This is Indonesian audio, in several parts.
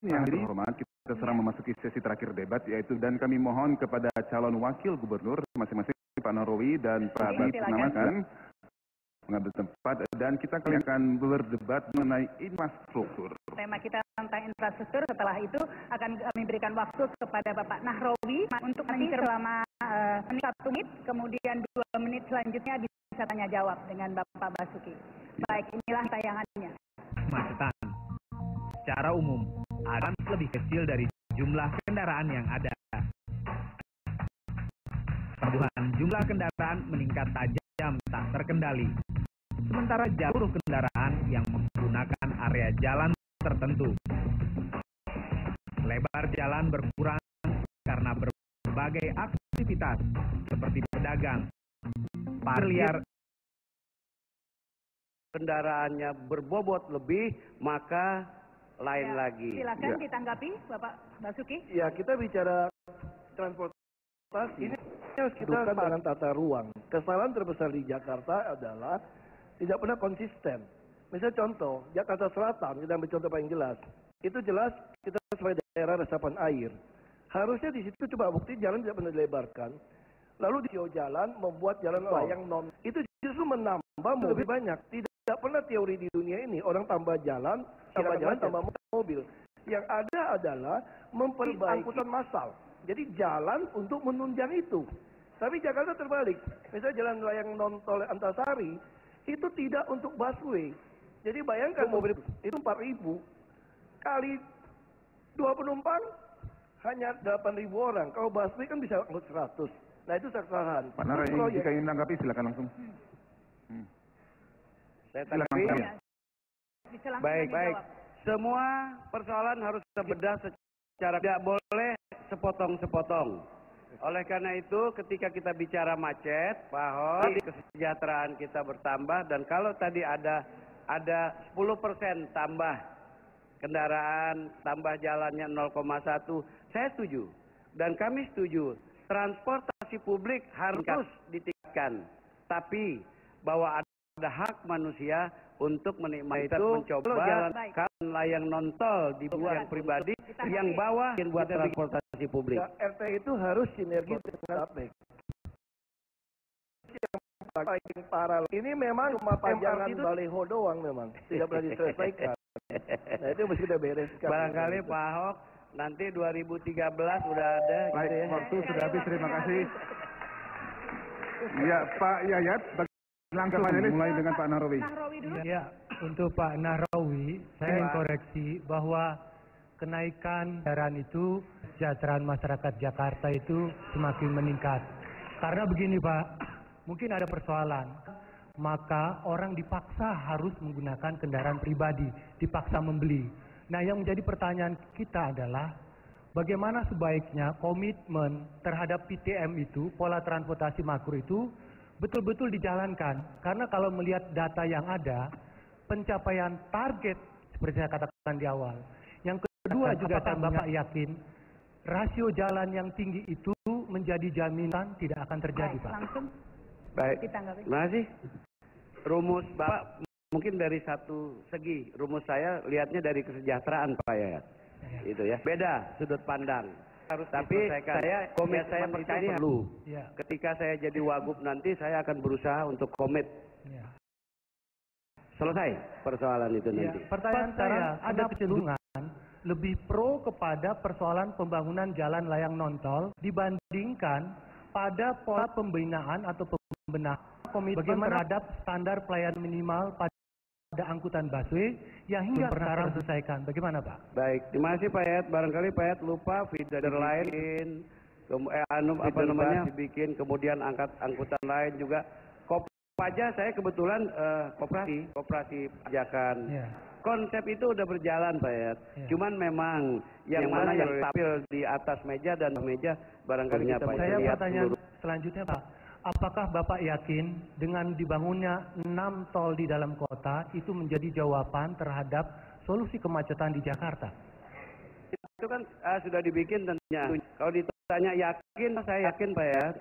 Yang terhormat, kita sekarang memasuki sesi terakhir debat, yaitu dan kami mohon kepada calon wakil gubernur masing-masing Pak Nahrawi dan Pak Purnamakan mengambil tempat dan kita akan berdebat mengenai infrastruktur. Tema kita tentang infrastruktur, setelah itu akan kami berikan waktu kepada Bapak Nahrawi untuk nanti selama 1 menit, kemudian 2 menit selanjutnya bisa tanya jawab dengan Bapak Basuki. Baik, inilah tayangannya. Kemacetan secara umum akan lebih kecil dari jumlah kendaraan yang ada. Pertumbuhan jumlah kendaraan meningkat tajam tak terkendali. Sementara jalur kendaraan yang menggunakan area jalan tertentu. Lebar jalan berkurang karena berbagai aktivitas seperti pedagang, parkir, kendaraannya berbobot lebih, maka lain ya, lagi. Silakan ditanggapi Bapak Basuki. Ya, kita bicara transportasi, ini harus kita dengan tata ruang. Kesalahan terbesar di Jakarta adalah tidak pernah konsisten. Misalnya contoh, Jakarta Selatan, kita ambil contoh paling jelas. Itu jelas kita sebagai daerah resapan air. Harusnya di situ coba bukti jalan tidak pernah dilebarkan. Lalu di jalan membuat jalan layang non. Itu justru menambah lebih banyak. Tidak pernah teori di dunia ini orang tambah jalan, tambah mobil. Yang ada adalah memperbaiki angkutan massal. Jadi jalan untuk menunjang itu. Tapi Jakarta terbalik. Misalnya jalan layang non tol Antasari itu tidak untuk busway. Jadi bayangkan mobil itu 4.000 kali 2 penumpang hanya 8.000 orang. Kalau busway kan bisa angkut 100. Nah itu kesalahan. Pak Nahrawi, jika ingin menanggapi silakan langsung. Saya tanggapi. Baik. Semua persoalan harus terbedah secara tidak boleh sepotong-sepotong. Oleh karena itu ketika kita bicara macet, bahwa kesejahteraan kita bertambah dan kalau tadi ada 10% tambah kendaraan, tambah jalannya 0,1, saya setuju. Dan kami setuju, transportasi publik harus ditingkatkan. Tapi bahwa ada hak manusia untuk menikmati mencoba jalan layang non-tol dibuat yang pribadi, yang bawah yang buat transportasi publik. Ya, RT itu harus sinergi dengan APEK. Yang paling parah ini memang cuma pajangan baliho doang memang, tidak pernah diselesaikan. Nah itu mesti kita bereskan. Barangkali Pak Ahok nanti 2013 udah ada. Baik, gitu ya. waktu sudah habis, terima kasih. Ya, Pak Yayat, langsung mulai dengan Pak Nahrawi. Ya, untuk Pak Nahrawi, saya ingin koreksi bahwa kenaikan kendaraan itu, kesejahteraan masyarakat Jakarta itu semakin meningkat. Karena begini Pak, mungkin ada persoalan, maka orang dipaksa harus menggunakan kendaraan pribadi, dipaksa membeli. Nah yang menjadi pertanyaan kita adalah, bagaimana sebaiknya komitmen terhadap PTM itu, pola transportasi makro itu, betul-betul dijalankan. Karena kalau melihat data yang ada, pencapaian target seperti saya katakan di awal. Yang kedua juga Bapak yakin rasio jalan yang tinggi itu menjadi jaminan tidak akan terjadi, Pak. Langsung. Baik, terima kasih. Rumus Bapak mungkin dari satu segi, rumus saya lihatnya dari kesejahteraan Pak ya. Itu ya. Beda sudut pandang. Harus tapi saya komit saya percaya perlu. Ya. Ketika saya jadi wagub nanti saya akan berusaha untuk komit. Ya. Selesai persoalan itu nanti. Pertanyaan saya, ada kecenderungan lebih pro kepada persoalan pembangunan jalan layang non-tol dibandingkan pada pola pembinaan atau pembenahan komitmen terhadap standar pelayanan minimal pada angkutan busway yang hingga sekarang selesaikan. Bagaimana Pak? Baik, terima kasih Pak Yayat. Barangkali Pak Yayat lupa feeder lain, dibikin, kemudian angkutan lain juga. Pajak saya kebetulan koperasi pajakan. Yeah. Konsep itu udah berjalan Pak Yayat. Yeah. Cuman memang yang mana yang tampil di atas meja dan meja barangkali kita saya lihat pertanyaan selanjutnya Pak. Apakah Bapak yakin dengan dibangunnya 6 tol di dalam kota itu menjadi jawaban terhadap solusi kemacetan di Jakarta? Itu kan sudah dibikin tentunya. Kalau ditanya yakin, saya yakin Pak Yayat.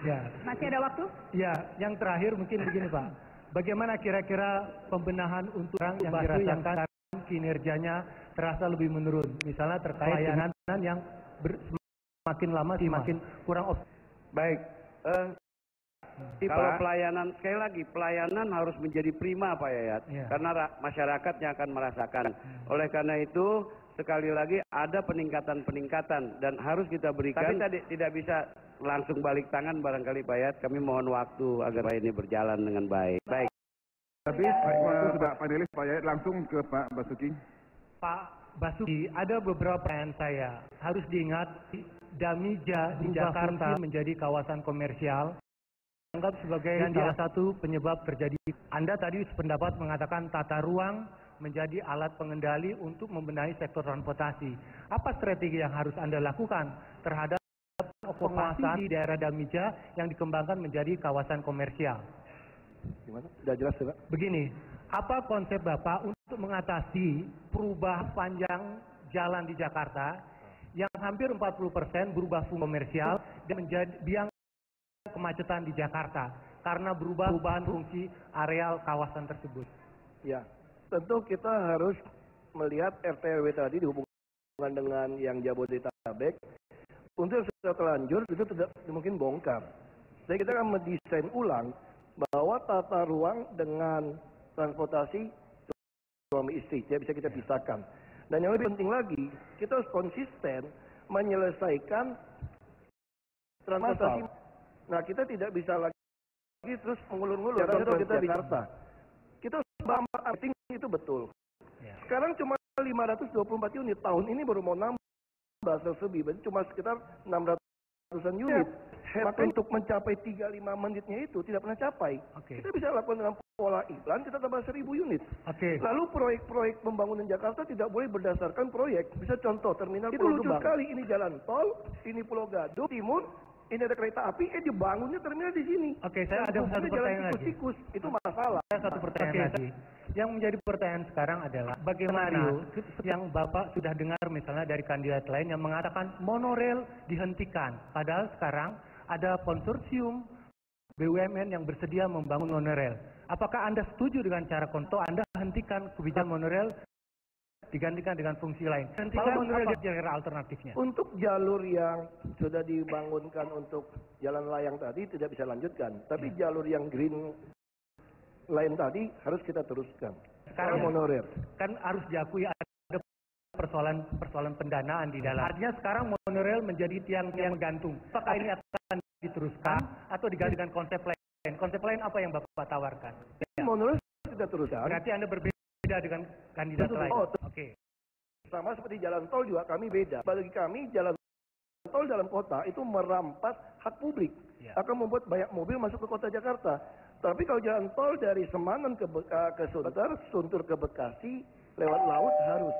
Ya. Masih ada waktu? Ya, yang terakhir mungkin begini Pak. Bagaimana kira-kira pembenahan untuk yang dirasakan kinerjanya terasa lebih menurun. Misalnya terkait layanan yang semakin lama semakin kurang Baik. Kalau pelayanan, sekali lagi, pelayanan harus menjadi prima Pak Yayat. Karena masyarakatnya akan merasakan. Oleh karena itu, sekali lagi ada peningkatan-peningkatan dan harus kita berikan. Tapi tadi tidak bisa langsung balik tangan barangkali Pak Yayat. Kami mohon waktu agar ini berjalan dengan baik. Baik. Tapi waktu sudah panelis Pak Yayat, langsung ke Pak Basuki. Pak Basuki, ada beberapa pertanyaan saya. Harus diingat, Damija di Jakarta menjadi kawasan komersial. Anggap sebagai salah satu penyebab terjadi. Anda tadi sependapat mengatakan tata ruang menjadi alat pengendali untuk membenahi sektor transportasi. Apa strategi yang harus Anda lakukan terhadap okupasi di daerah Damija yang dikembangkan menjadi kawasan komersial? Gimana? Sudah jelas, Pak? Begini, apa konsep Bapak untuk mengatasi perubahan panjang jalan di Jakarta yang hampir 40% berubah fungsi komersial dan menjadi biang kemacetan di Jakarta karena perubahan fungsi areal kawasan tersebut? Ya, tentu kita harus melihat RT/RW tadi dihubungkan dengan yang Jabodetabek. Untuk sudah terlanjur itu tidak mungkin bongkar. Jadi kita akan mendesain ulang bahwa tata ruang dengan transportasi suami istri tidak bisa kita pisahkan. Dan yang lebih penting lagi, kita harus konsisten menyelesaikan transportasi. Nah, kita tidak bisa lagi terus mengulur-ngulur. Contoh kita di Jakarta. Kita harus marketing itu betul. Sekarang cuma 524 unit. Tahun ini baru mau nambah selebih. Berarti cuma sekitar 600-an unit. Maka untuk mencapai 35 menitnya itu tidak pernah capai. Kita bisa lakukan dengan pola iklan, kita tambah 1000 unit. Lalu proyek-proyek pembangunan Jakarta tidak boleh berdasarkan proyek. Bisa contoh, terminal Pulau Gebang. Itu lucu sekali, ini jalan tol, ini Pulau Gadung, Timur, ini ada kereta api, dibangunnya terminal di sini. Saya ada satu pertanyaan lagi. Itu masalah. Saya satu pertanyaan lagi. Yang menjadi pertanyaan sekarang adalah bagaimana yang Bapak sudah dengar misalnya dari kandidat lain yang mengatakan monorail dihentikan. Padahal sekarang ada konsorsium BUMN yang bersedia membangun monorail. Apakah Anda setuju dengan cara konto Anda hentikan kebijakan monorail digantikan dengan fungsi lain? Hentikan jalur alternatifnya. Untuk jalur yang sudah dibangunkan untuk jalan layang tadi tidak bisa lanjutkan. Tapi jalur yang green line tadi harus kita teruskan. Sekarang monorail. Kan harus diakui ada persoalan pendanaan di dalam. Artinya sekarang monorail menjadi tiang-tiang gantung. Apakah ini akan diteruskan atau diganti dengan konsep lain? Konsep lain apa yang Bapak tawarkan? Monorail kita teruskan. Berarti Anda berbeda dengan kandidat lain. Sama seperti jalan tol juga kami beda. Bagi kami jalan tol dalam kota itu merampas hak publik. Akan membuat banyak mobil masuk ke kota Jakarta. Tapi kalau jalan tol dari Semanan ke Sunter, Sunter ke Bekasi lewat laut harus.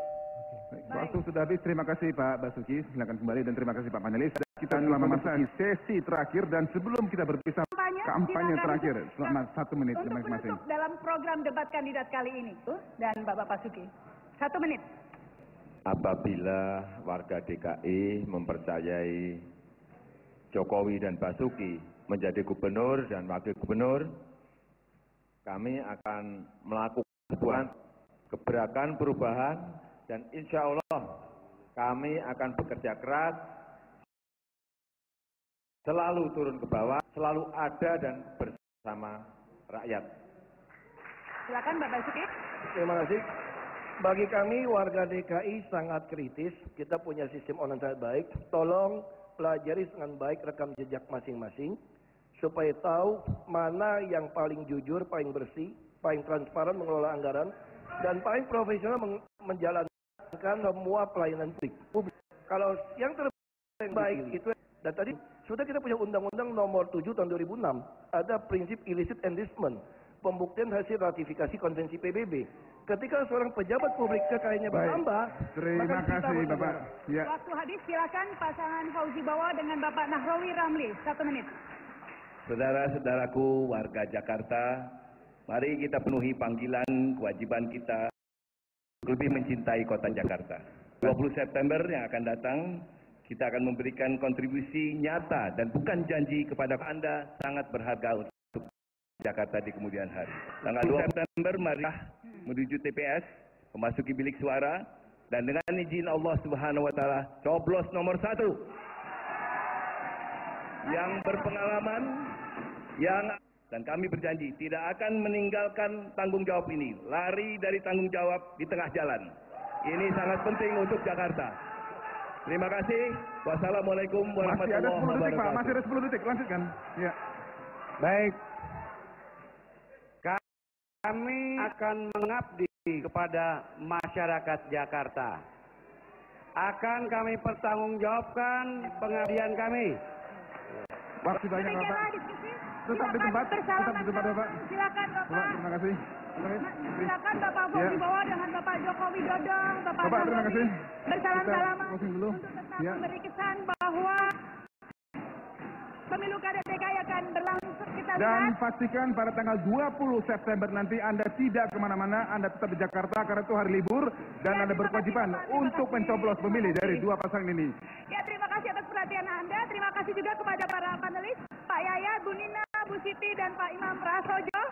Waktu sudah habis, terima kasih Pak Basuki, silakan kembali dan terima kasih Pak panelis. Kita telah memasuki sesi terakhir dan sebelum kita berpisah kampanye terakhir selama 1 menit masing-masing. Untuk dalam program debat kandidat kali ini dan Bapak Basuki, 1 menit. Apabila warga DKI mempercayai Jokowi dan Basuki menjadi gubernur dan wakil gubernur, kami akan melakukan gebrakan perubahan dan insya Allah kami akan bekerja keras, selalu turun ke bawah, selalu ada dan bersama rakyat. Silakan Bapak Basuki. Terima kasih. Bagi kami warga DKI sangat kritis, kita punya sistem online sangat baik. Tolong pelajari dengan baik rekam jejak masing-masing, supaya tahu mana yang paling jujur, paling bersih, paling transparan mengelola anggaran, dan paling profesional menjalankan semua pelayanan publik. Kalau yang terbaik itu, dan tadi sudah kita punya Undang-Undang Nomor 7 tahun 2006, ada prinsip illicit enlistment, pembuktian hasil ratifikasi konvensi PBB. Ketika seorang pejabat publik kekayaannya bertambah, terima kasih Bapak. Ya. Waktu habis, silakan pasangan Fauzi Bawa dengan Bapak Nahrawi Ramli, 1 menit. Saudara-saudaraku warga Jakarta, mari kita penuhi panggilan kewajiban kita lebih mencintai kota Jakarta. 20 September yang akan datang, kita akan memberikan kontribusi nyata dan bukan janji kepada Anda sangat berharga untuk Jakarta di kemudian hari. Tanggal 2 September, mari menuju TPS, memasuki bilik suara, Dan dengan izin Allah Subhanahu wa taala, coblos nomor 1 yang berpengalaman, dan kami berjanji tidak akan meninggalkan tanggung jawab ini, lari dari tanggung jawab di tengah jalan. Ini sangat penting untuk Jakarta. Terima kasih. Wassalamualaikum warahmatullahi wabarakatuh. Masih ada 10 detik, lanjutkan. Ya. Baik. Kami akan mengabdi kepada masyarakat Jakarta. Akan kami pertanggungjawabkan pengabdian kami. Waktu banyak Bapak. Tetap di tempat Bapak. Silakan Bapak. Terima kasih. Silakan Bapak di bawah dengan Bapak Joko Widodo, Bapak terima kasih. Bersalam-salaman dulu. Untuk tetap memberi kesan bahwa pemilu kada DKI akan berlangsung kita lihat. Dan pastikan pada tanggal 20 September nanti Anda tidak kemana-mana, Anda tetap di Jakarta karena itu hari libur dan Anda berkewajiban untuk mencoblos pemilih dari dua pasangan ini. Ya, terima kasih atas perhatian Anda. Terima kasih juga kepada para panelis, Pak Yaya, Bu Nina, Bu Siti, dan Pak Imam Prasojo.